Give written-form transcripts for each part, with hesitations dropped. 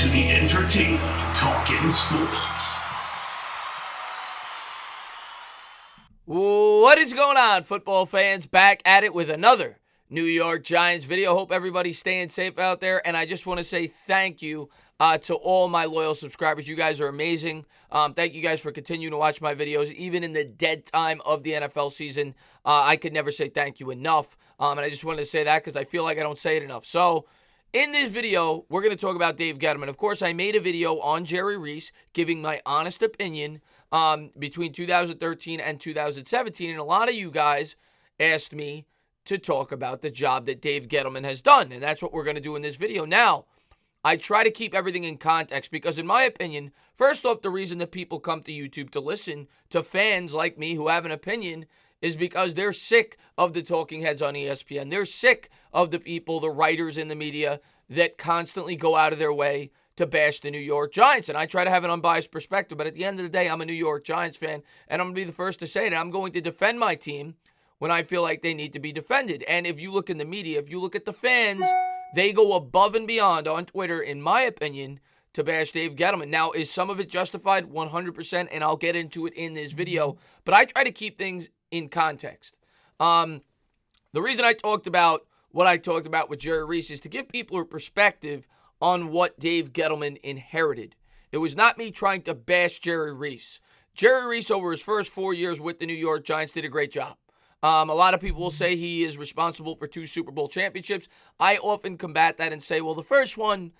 to the entertaining Talkin' Sports. What is going on, football fans? Back at it with another New York Giants video. Hope everybody's staying safe out there, and I just want to say thank you to all my loyal subscribers. You guys are amazing. Thank you guys for continuing to watch my videos, even in the dead time of the NFL season. I could never say thank you enough, and I just wanted to say that because I feel like I don't say it enough. So, in this video, we're going to talk about Dave Gettleman. Of course, I made a video on Jerry Reese giving my honest opinion between 2013 and 2017, and a lot of you guys asked me to talk about the job that Dave Gettleman has done, and that's what we're going to do in this video. Now, I try to keep everything in context because, in my opinion, first off, the reason that people come to YouTube to listen to fans like me who have an opinion is because they're sick of the talking heads on ESPN. They're sick of the people, the writers in the media that constantly go out of their way to bash the New York Giants. And I try to have an unbiased perspective, but at the end of the day, I'm a New York Giants fan, and I'm going to be the first to say that I'm going to defend my team when I feel like they need to be defended. And if you look in the media, if you look at the fans, they go above and beyond on Twitter, in my opinion, to bash Dave Gettleman. Now, is some of it justified? 100%, and I'll get into it in this video. But I try to keep things in context. The reason I talked about what I talked about with Jerry Reese is to give people a perspective on what Dave Gettleman inherited. It was not me trying to bash Jerry Reese. Jerry Reese, over his first 4 years with the New York Giants, did a great job. A lot of people will say he is responsible for 2 Super Bowl championships. I often combat that and say, well, the first one,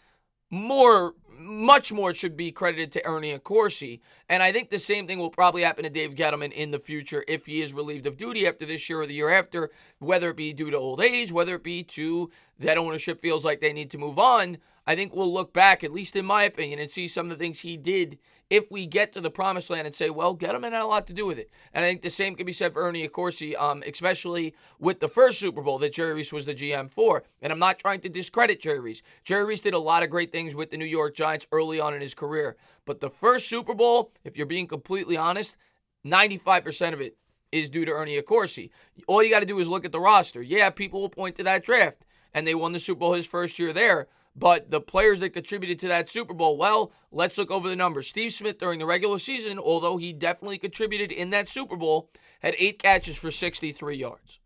much more should be credited to Ernie Accorsi. And I think the same thing will probably happen to Dave Gettleman in the future if he is relieved of duty after this year or the year after, whether it be due to old age, whether it be to that ownership feels like they need to move on. I think we'll look back, at least in my opinion, and see some of the things he did if we get to the promised land and say, well, Gettleman had a lot to do with it. And I think the same can be said for Ernie Accorsi, especially with the first Super Bowl that Jerry Reese was the GM for. And I'm not trying to discredit Jerry Reese. Jerry Reese did a lot of great things with the New York Giants early on in his career. But the first Super Bowl, if you're being completely honest, 95% of it is due to Ernie Accorsi. All you got to do is look at the roster. Yeah, people will point to that draft, and they won the Super Bowl his first year there. But the players that contributed to that Super Bowl, well, let's look over the numbers. Steve Smith, during the regular season, although he definitely contributed in that Super Bowl, had 8 catches for 63 yards.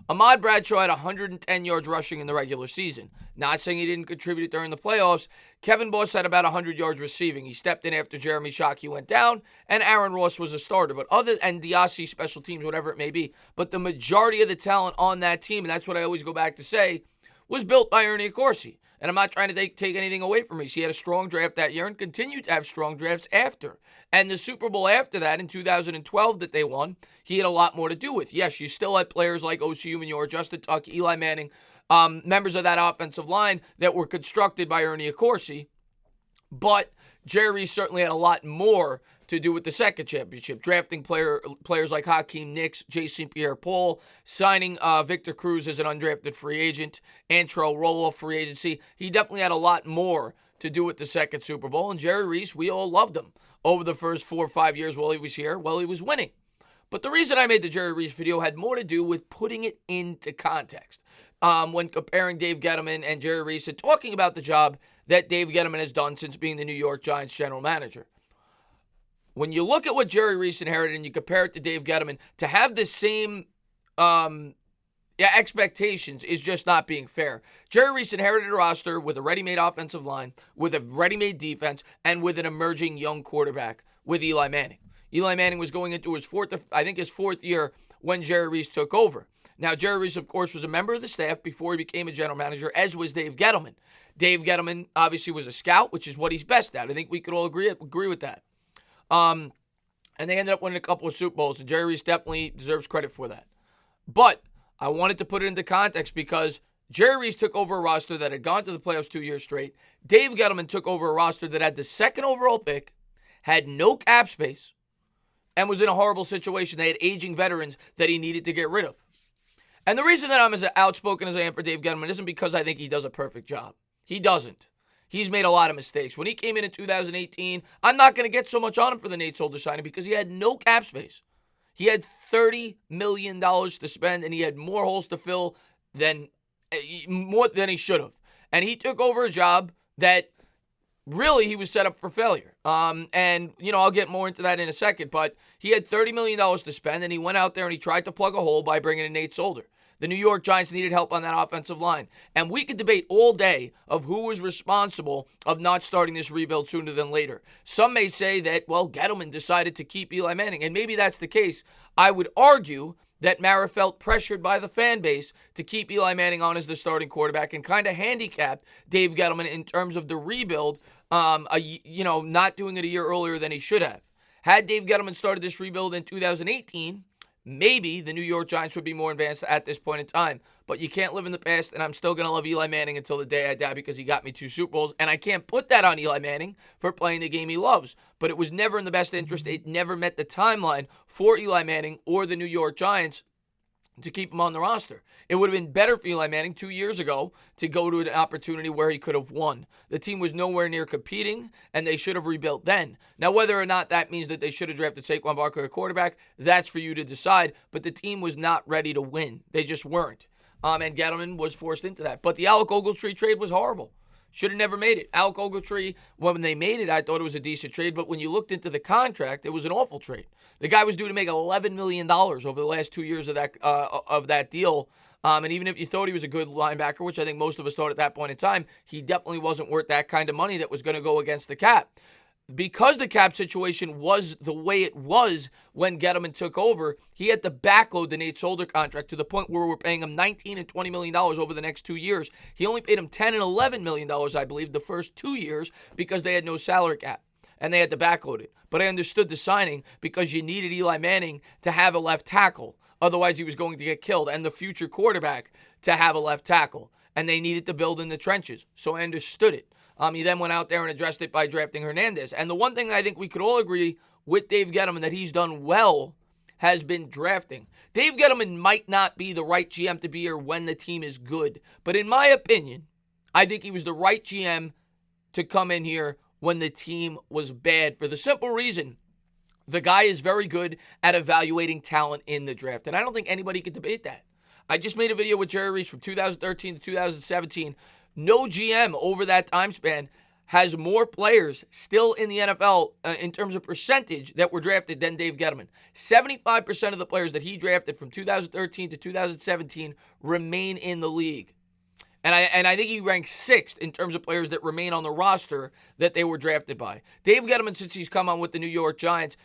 Ahmad Bradshaw had 110 yards rushing in the regular season. Not saying he didn't contribute during the playoffs. Kevin Boss had about 100 yards receiving. He stepped in after Jeremy Shockey went down, and Aaron Ross was a starter. But and Diassi, special teams, whatever it may be. But the majority of the talent on that team, and that's what I always go back to say, was built by Ernie Accorsi. And I'm not trying to take anything away from Reese. He had a strong draft that year and continued to have strong drafts after. And the Super Bowl after that, in 2012 that they won, he had a lot more to do with. Yes, you still had players like O.C. Umenyiora, Justin Tuck, Eli Manning, members of that offensive line that were constructed by Ernie Accorsi. But Jerry Reese certainly had a lot more to do with the second championship, drafting players like Hakeem Nicks, Jason Pierre-Paul, signing Victor Cruz as an undrafted free agent, Antrell Roloff free agency. He definitely had a lot more to do with the second Super Bowl, and Jerry Reese, we all loved him over the first 4 or 5 years while he was here, while he was winning. But the reason I made the Jerry Reese video had more to do with putting it into context when comparing Dave Gettleman and Jerry Reese and talking about the job that Dave Gettleman has done since being the New York Giants general manager. When you look at what Jerry Reese inherited and you compare it to Dave Gettleman, to have the same expectations is just not being fair. Jerry Reese inherited a roster with a ready-made offensive line, with a ready-made defense, and with an emerging young quarterback with Eli Manning. Eli Manning was going into his fourth year when Jerry Reese took over. Now, Jerry Reese, of course, was a member of the staff before he became a general manager, as was Dave Gettleman. Dave Gettleman obviously was a scout, which is what he's best at. I think we could all agree with that. And they ended up winning a couple of Super Bowls, and Jerry Reese definitely deserves credit for that. But I wanted to put it into context because Jerry Reese took over a roster that had gone to the playoffs 2 years straight. Dave Gettleman took over a roster that had the second overall pick, had no cap space, and was in a horrible situation. They had aging veterans that he needed to get rid of. And the reason that I'm as outspoken as I am for Dave Gettleman isn't because I think he does a perfect job. He doesn't. He's made a lot of mistakes. When he came in 2018, I'm not going to get so much on him for the Nate Solder signing because he had no cap space. He had $30 million to spend, and he had more holes to fill than he should have. And he took over a job that really he was set up for failure. And, I'll get more into that in a second, but he had $30 million to spend, and he went out there and he tried to plug a hole by bringing in Nate Solder. The New York Giants needed help on that offensive line. And we could debate all day of who was responsible of not starting this rebuild sooner than later. Some may say that, Gettleman decided to keep Eli Manning, and maybe that's the case. I would argue that Mara felt pressured by the fan base to keep Eli Manning on as the starting quarterback and kind of handicapped Dave Gettleman in terms of the rebuild, not doing it a year earlier than he should have. Had Dave Gettleman started this rebuild in 2018, maybe the New York Giants would be more advanced at this point in time. But you can't live in the past, and I'm still going to love Eli Manning until the day I die because he got me 2 Super Bowls, and I can't put that on Eli Manning for playing the game he loves. But it was never in the best interest. It never met the timeline for Eli Manning or the New York Giants to keep him on the roster. It would have been better for Eli Manning 2 years ago to go to an opportunity where he could have won. The team was nowhere near competing, and they should have rebuilt then. Now, whether or not that means that they should have drafted Saquon Barkley at quarterback, that's for you to decide, but the team was not ready to win. They just weren't. And Gettleman was forced into that. But the Alec Ogletree trade was horrible. Should have never made it. Alec Ogletree, when they made it, I thought it was a decent trade, but when you looked into the contract, it was an awful trade. The guy was due to make $11 million over the last 2 years of that deal. And even if you thought he was a good linebacker, which I think most of us thought at that point in time, he definitely wasn't worth that kind of money that was going to go against the cap. Because the cap situation was the way it was when Gettleman took over, he had to backload the Nate Solder contract to the point where we're paying him $19 and $20 million over the next 2 years. He only paid him $10 and $11 million, I believe, the first 2 years because they had no salary cap and they had to backload it. But I understood the signing because you needed Eli Manning to have a left tackle. Otherwise, he was going to get killed, and the future quarterback to have a left tackle. And they needed to build in the trenches. So I understood it. He then went out there and addressed it by drafting Hernandez. And the one thing I think we could all agree with Dave Gettleman that he's done well has been drafting. Dave Gettleman might not be the right GM to be here when the team is good. But in my opinion, I think he was the right GM to come in here when the team was bad for the simple reason the guy is very good at evaluating talent in the draft. And I don't think anybody could debate that. I just made a video with Jerry Reese from 2013 to 2017. No GM over that time span has more players still in the NFL in terms of percentage that were drafted than Dave Gettleman. 75% of the players that he drafted from 2013 to 2017 remain in the league. And I think he ranks 6th in terms of players that remain on the roster that they were drafted by. Dave Gettleman, since he's come on with the New York Giants,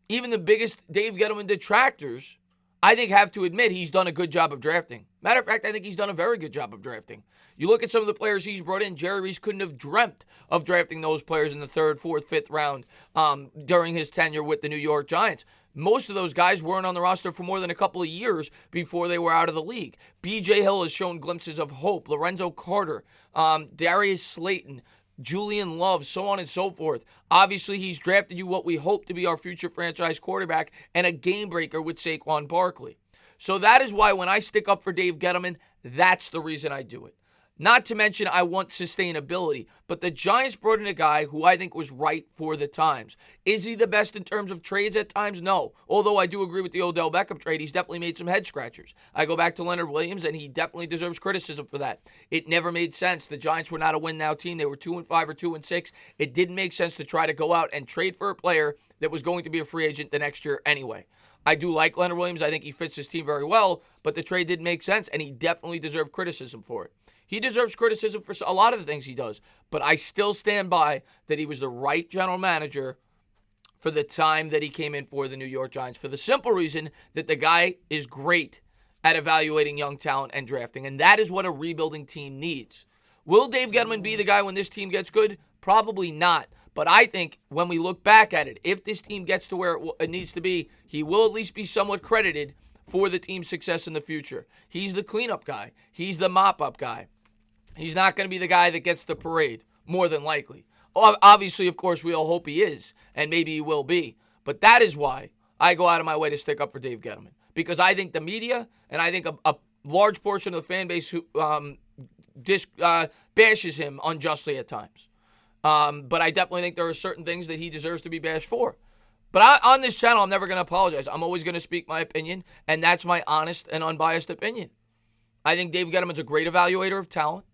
even the biggest Dave Gettleman detractors, I think, have to admit he's done a good job of drafting. Matter of fact, I think he's done a very good job of drafting. You look at some of the players he's brought in, Jerry Reese couldn't have dreamt of drafting those players in the 3rd, 4th, 5th round during his tenure with the New York Giants. Most of those guys weren't on the roster for more than a couple of years before they were out of the league. B.J. Hill has shown glimpses of hope. Lorenzo Carter, Darius Slayton, Julian Love, so on and so forth. Obviously, he's drafted you what we hope to be our future franchise quarterback and a game breaker with Saquon Barkley. So that is why when I stick up for Dave Gettleman, that's the reason I do it. Not to mention I want sustainability, but the Giants brought in a guy who I think was right for the times. Is he the best in terms of trades at times? No. Although I do agree with the Odell Beckham trade, he's definitely made some head scratchers. I go back to Leonard Williams, and he definitely deserves criticism for that. It never made sense. The Giants were not a win-now team. They were 2-5 or 2-6. It didn't make sense to try to go out and trade for a player that was going to be a free agent the next year anyway. I do like Leonard Williams. I think he fits his team very well, but the trade didn't make sense, and he definitely deserved criticism for it. He deserves criticism for a lot of the things he does, but I still stand by that he was the right general manager for the time that he came in for the New York Giants, for the simple reason that the guy is great at evaluating young talent and drafting, and that is what a rebuilding team needs. Will Dave Gettleman be the guy when this team gets good? Probably not. But I think when we look back at it, if this team gets to where it needs to be, he will at least be somewhat credited for the team's success in the future. He's the cleanup guy. He's the mop-up guy. He's not going to be the guy that gets the parade, more than likely. Obviously, of course, we all hope he is, and maybe he will be. But that is why I go out of my way to stick up for Dave Gettleman. Because I think the media, and I think a large portion of the fan base who bashes him unjustly at times. But I definitely think there are certain things that he deserves to be bashed for. But on this channel, I'm never going to apologize. I'm always going to speak my opinion, and that's my honest and unbiased opinion. I think Dave Gettleman's a great evaluator of talent.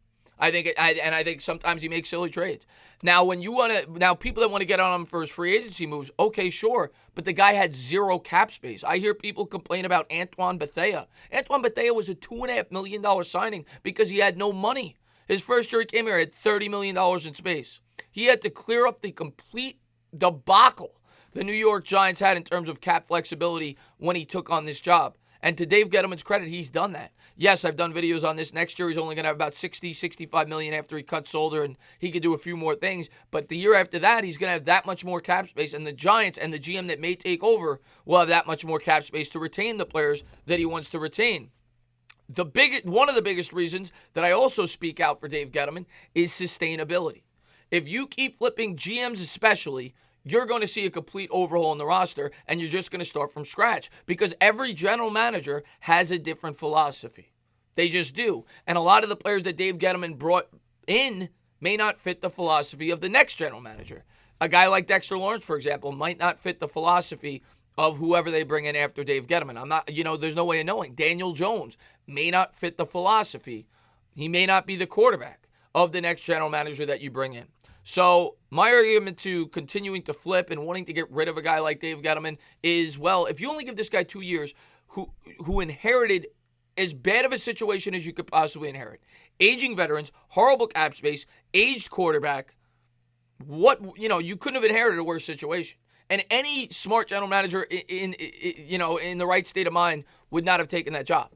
I think sometimes he makes silly trades. Now, people that want to get on him for his free agency moves, okay, sure, but the guy had zero cap space. I hear people complain about Antoine Bethea. Antoine Bethea was a $2.5 million signing because he had no money. His first year he came here had $30 million in space. He had to clear up the complete debacle the New York Giants had in terms of cap flexibility when he took on this job. And to Dave Gettleman's credit, he's done that. Yes, I've done videos on this. Next year, he's only going to have about $65 million after he cuts Solder, and he could do a few more things. But the year after that, he's going to have that much more cap space, and the Giants and the GM that may take over will have that much more cap space to retain the players that he wants to retain. One of the biggest reasons that I also speak out for Dave Gettleman is sustainability. If you keep flipping GMs especially, you're going to see a complete overhaul in the roster, and you're just going to start from scratch because every general manager has a different philosophy. They just do. And a lot of the players that Dave Gettleman brought in may not fit the philosophy of the next general manager. A guy like Dexter Lawrence, for example, might not fit the philosophy of whoever they bring in after Dave Gettleman. There's no way of knowing. Daniel Jones may not fit the philosophy. He may not be the quarterback of the next general manager that you bring in. So my argument to continuing to flip and wanting to get rid of a guy like Dave Gettleman is, well, if you only give this guy 2 years, who inherited as bad of a situation as you could possibly inherit, aging veterans, horrible cap space, aged quarterback, you couldn't have inherited a worse situation. And any smart general manager in the right state of mind would not have taken that job.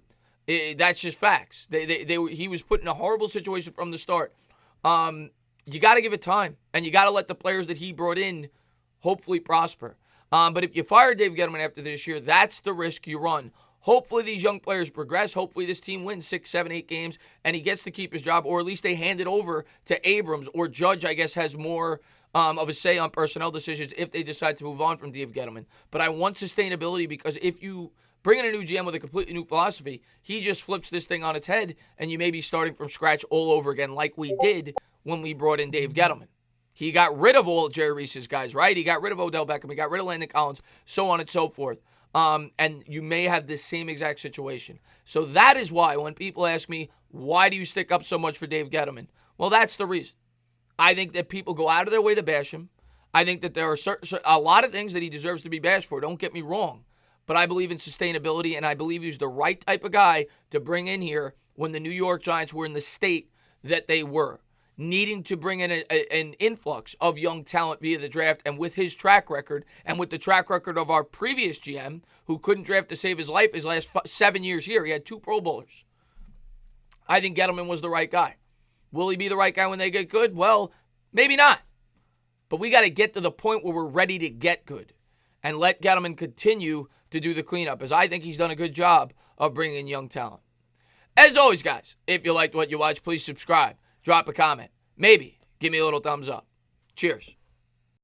That's just facts. He was put in a horrible situation from the start. You got to give it time, and you got to let the players that he brought in hopefully prosper. But if you fire Dave Gettleman after this year, that's the risk you run. Hopefully these young players progress. Hopefully this team wins 6, 7, 8 games, and he gets to keep his job, or at least they hand it over to Abrams, or Judge, I guess, has more of a say on personnel decisions if they decide to move on from Dave Gettleman. But I want sustainability because if you bring in a new GM with a completely new philosophy, he just flips this thing on its head, and you may be starting from scratch all over again like we did when we brought in Dave Gettleman. He got rid of all Jerry Reese's guys, right? He got rid of Odell Beckham. He got rid of Landon Collins, so on and so forth. And you may have the same exact situation. So that is why when people ask me, why do you stick up so much for Dave Gettleman? Well, that's the reason. I think that people go out of their way to bash him. I think that there are a lot of things that he deserves to be bashed for. Don't get me wrong. But I believe in sustainability, and I believe he's the right type of guy to bring in here when the New York Giants were in the state that they were, needing to bring in an influx of young talent via the draft. And with his track record and with the track record of our previous GM, who couldn't draft to save his life his last 7 years here, he had 2 Pro Bowlers. I think Gettleman was the right guy. Will he be the right guy when they get good? Well, maybe not. But we got to get to the point where we're ready to get good and let Gettleman continue to do the cleanup, as I think he's done a good job of bringing in young talent. As always, guys, if you liked what you watched, please subscribe. Drop a comment. Maybe give me a little thumbs up. Cheers.